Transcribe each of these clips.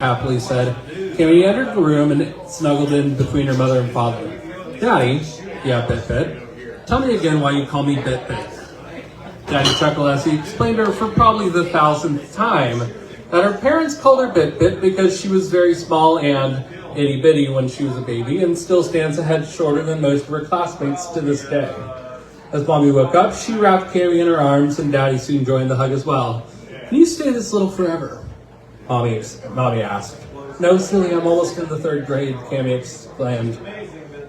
happily said. Cammy entered the room and snuggled in between her mother and father. Daddy, yeah, Bit-Bit. Tell me again why you call me Bit-Bit. Daddy chuckled as he explained to her for probably the 1000th time that her parents called her Bit-Bit because she was very small and itty-bitty when she was a baby and still stands a head shorter than most of her classmates to this day. As Mommy woke up, she wrapped Cammy in her arms and Daddy soon joined the hug as well. Can you stay this little forever? Mommy asked. No, silly, I'm almost in the 3rd grade, Cammy exclaimed.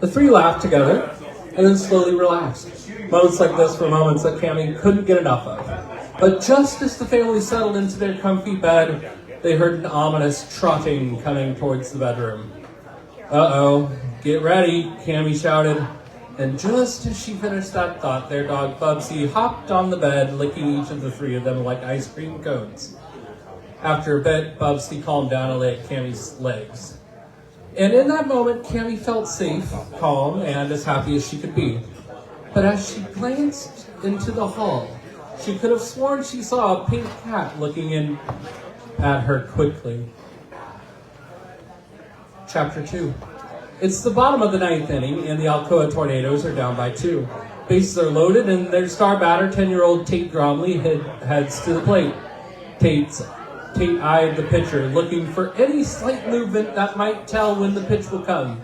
The three laughed together and then slowly relaxed. Moments like this were moments that Cammy couldn't get enough of. But just as the family settled into their comfy bed, they heard an ominous trotting coming towards the bedroom. Uh-oh, get ready, Cammy shouted. And just as she finished that thought, their dog Bubsy hopped on the bed, licking each of the three of them like ice cream cones. After a bit, Bubsy calmed down and lay at Cammy's legs. And in that moment, Cammy felt safe, calm, and as happy as she could be. But as she glanced into the hall, she could have sworn she saw a pink cat looking in at her quickly. Chapter 2. It's the bottom of the 9th inning, and the Alcoa Tornadoes are down by 2. Bases are loaded, and their star batter, 10-year-old Tate Gromley, heads to the plate. Tate eyed the pitcher, looking for any slight movement that might tell when the pitch will come.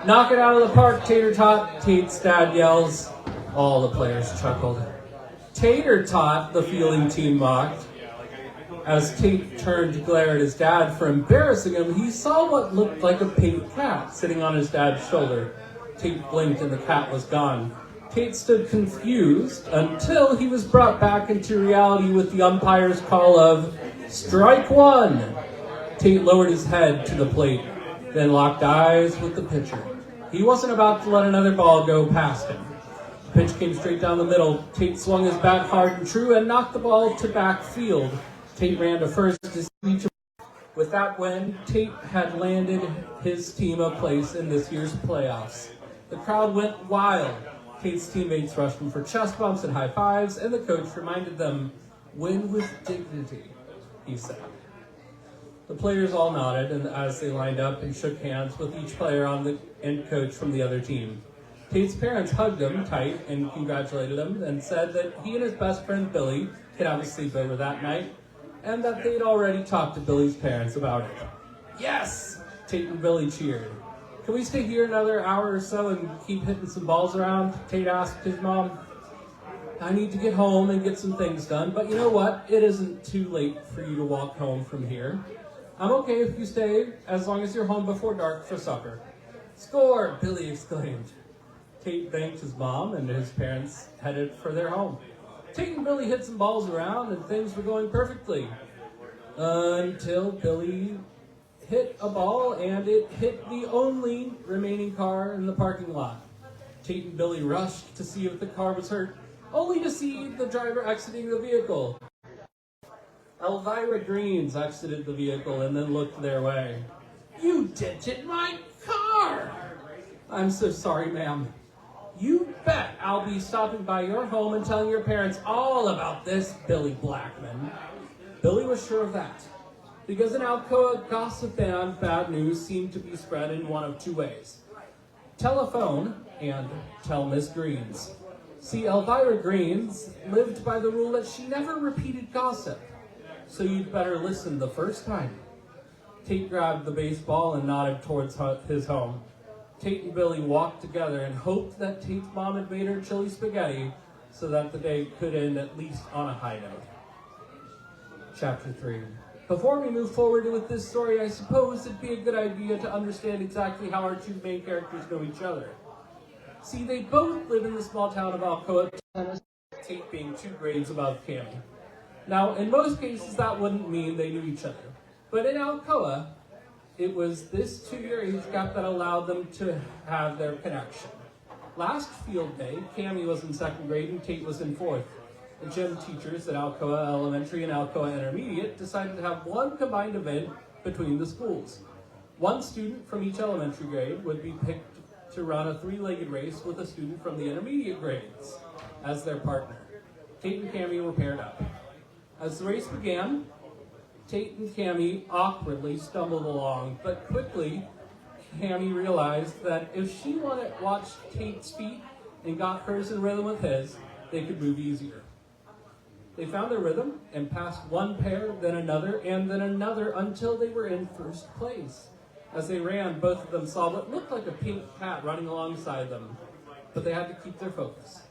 Knock it out of the park, Tater Tot, Tate's dad yells. All the players chuckled. Tater Tot, the fielding team mocked. As Tate turned to glare at his dad for embarrassing him, he saw what looked like a pink cat sitting on his dad's shoulder. Tate blinked and the cat was gone. Tate stood confused until he was brought back into reality with the umpire's call of strike one. Tate lowered his head to the plate, then locked eyes with the pitcher. He wasn't about to let another ball go past him. The pitch came straight down the middle. Tate swung his bat hard and true and knocked the ball to back field. Tate ran to first to reach. With that win, Tate had landed his team a place in this year's playoffs. The crowd went wild. Tate's teammates rushed him for chest bumps and high fives, and the coach reminded them, "Win with dignity," he said. The players all nodded and as they lined up and shook hands with each player and coach from the other team. Tate's parents hugged him tight and congratulated him and said that he and his best friend Billy could have a sleepover that night and that they'd already talked to Billy's parents about it. Yes! Tate and Billy cheered. Can we stay here another hour or so and keep hitting some balls around? Tate asked his mom. I need to get home and get some things done, but you know what? It isn't too late for you to walk home from here. I'm okay if you stay, as long as you're home before dark for supper. Score! Billy exclaimed. Tate thanked his mom and his parents headed for their home. Tate and Billy hit some balls around and things were going perfectly. Until Billy hit a ball and it hit the only remaining car in the parking lot. Tate and Billy rushed to see if the car was hurt, only to see the driver exiting the vehicle. Elvira Greens exited the vehicle and then looked their way. You dented my car! I'm so sorry, ma'am. You bet I'll be stopping by your home and telling your parents all about this, Billy Blackman. Billy was sure of that, because in Alcoa gossip and bad news seemed to be spread in one of two ways. Telephone and tell Miss Greens. See, Elvira Greens lived by the rule that she never repeated gossip, so you'd better listen the first time. Tate grabbed the baseball and nodded towards his home. Tate and Billy walked together and hoped that Tate's mom had made her chili spaghetti so that the day could end at least on a high note. Chapter 3. Before we move forward with this story, I suppose it'd be a good idea to understand exactly how our two main characters know each other. See, they both live in the small town of Alcoa, Tennessee, Tate being 2 grades above Cammy. Now, in most cases, that wouldn't mean they knew each other. But in Alcoa, it was this 2-year age gap that allowed them to have their connection. Last field day, Cammy was in 2nd grade and Tate was in 4th. The gym teachers at Alcoa Elementary and Alcoa Intermediate decided to have one combined event between the schools. One student from each elementary grade would be picked to run a 3-legged race with a student from the intermediate grades as their partner. Tate and Cammy were paired up. As the race began, Tate and Cammy awkwardly stumbled along, but quickly Cammy realized that if she watched Tate's feet and got hers in rhythm with his, they could move easier. They found their rhythm and passed one pair, then another, and then another until they were in first place. As they ran, both of them saw what looked like a pink cat running alongside them, but they had to keep their focus.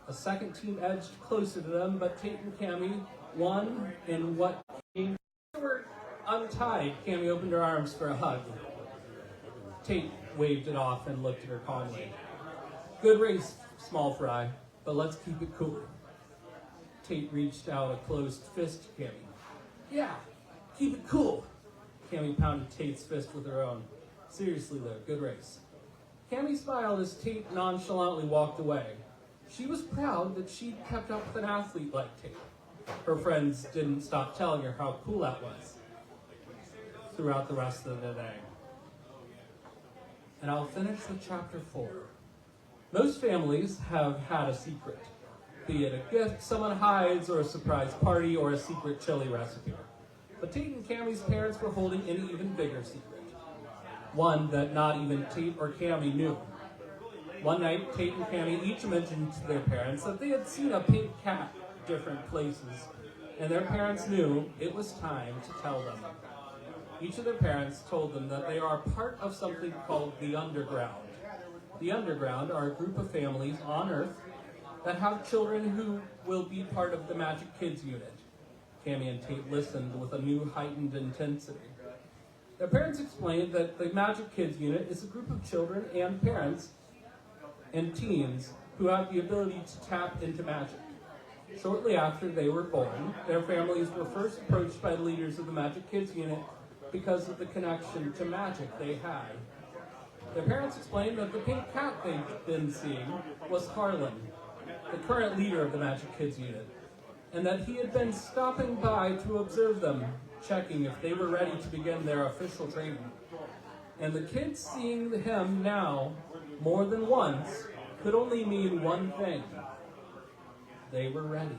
A second team edged closer to them, but Tate and Cammy won in what came. They were untied. Cammy opened her arms for a hug. Tate waved it off and looked at her calmly. Good race, small fry, but let's keep it cool. Tate reached out a closed fist to Cammy. Yeah, keep it cool. Cammy pounded Tate's fist with her own. Seriously though, good race. Cammy smiled as Tate nonchalantly walked away. She was proud that she'd kept up with an athlete like Tate. Her friends didn't stop telling her how cool that was throughout the rest of the day. And I'll finish with chapter 4. Most families have had a secret, be it a gift someone hides, or a surprise party, or a secret chili recipe. But Tate and Cammy's parents were holding an even bigger secret, one that not even Tate or Cammy knew. One night, Tate and Cammy each mentioned to their parents that they had seen a pink cat different places, and their parents knew it was time to tell them. Each of their parents told them that they are part of something called the Underground. The Underground are a group of families on Earth that have children who will be part of the Magic Kids unit. Cammy and Tate listened with a new heightened intensity. Their parents explained that the Magic Kids unit is a group of children and parents and teens who have the ability to tap into magic. Shortly after they were born, their families were first approached by the leaders of the Magic Kids unit because of the connection to magic they had. Their parents explained that the pink cat they'd been seeing was Harlan, the current leader of the Magic Kids unit, and that he had been stopping by to observe them, checking if they were ready to begin their official training. And the kids seeing him now, more than once, could only mean one thing. They were ready.